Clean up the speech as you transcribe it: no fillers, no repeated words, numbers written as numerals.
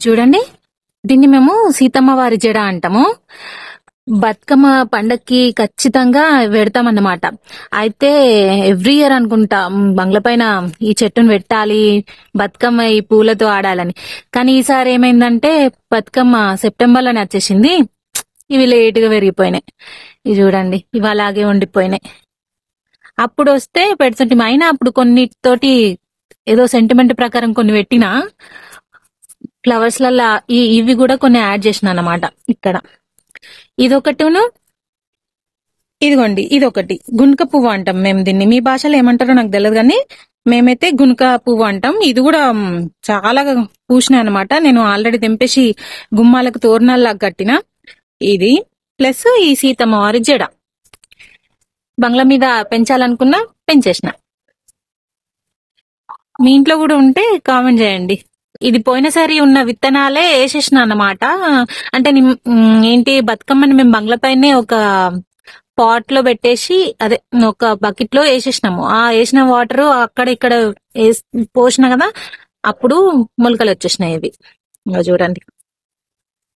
చూడండి, దీన్ని మేము సీతమ్మ వారి జడ అంటాము. బతుకమ్మ పండక్కి ఖచ్చితంగా పెడతామన్నమాట. అయితే ఎవ్రీ ఇయర్ అనుకుంటా బంగ్లా పైన ఈ చెట్టును పెట్టాలి, బతుకమ్మ ఈ పూలతో ఆడాలని. కానీ ఈసారి ఏమైందంటే బతుకమ్మ సెప్టెంబర్ లోనే వచ్చేసింది. ఇవి లేట్ గా పెరిగిపోయినాయి. ఇవి చూడండి, ఇవి అలాగే ఉండిపోయినాయి. అప్పుడు వస్తే పెడుతుంటే అయినా అప్పుడు కొన్నితోటి ఏదో సెంటిమెంట్ ప్రకారం కొన్ని పెట్టినా ఫ్లవర్స్ లల్లా ఇవి కూడా కొన్ని యాడ్ చేసిన అన్నమాట. ఇక్కడ ఇదొకటిను, ఇదిగోండి ఇదొకటి గునుక పువ్వు అంటాం మేము దీన్ని. మీ భాషలో ఏమంటారో నాకు తెలియదు, కానీ మేమైతే గునుక పువ్వు అంటాం. ఇది కూడా చాలా పూసినాయి అనమాట. నేను ఆల్రెడీ తెంపేసి గుమ్మాలకు తోరణాల్లాగా కట్టిన. ఇది ప్లస్ ఈ సీతమ్మ వారి జడ బంగ్లా మీద పెంచాలనుకున్నా పెంచేసిన. మీ ఇంట్లో కూడా ఉంటే కామెంట్ చేయండి. ఇది పోయినసారి ఉన్న విత్తనాలే వేసేసిన అన్నమాట. అంటే ఏంటి బతుకమ్మని మేము బంగ్లా పైనే ఒక పాట్ లో పెట్టేసి, అదే ఒక బకెట్ లో వేసేసినాము. ఆ వేసిన వాటర్ అక్కడ ఇక్కడ పోసిన కదా, అప్పుడు మొలకలు వచ్చేసినాయి ఇవి. ఇంకా చూడండి.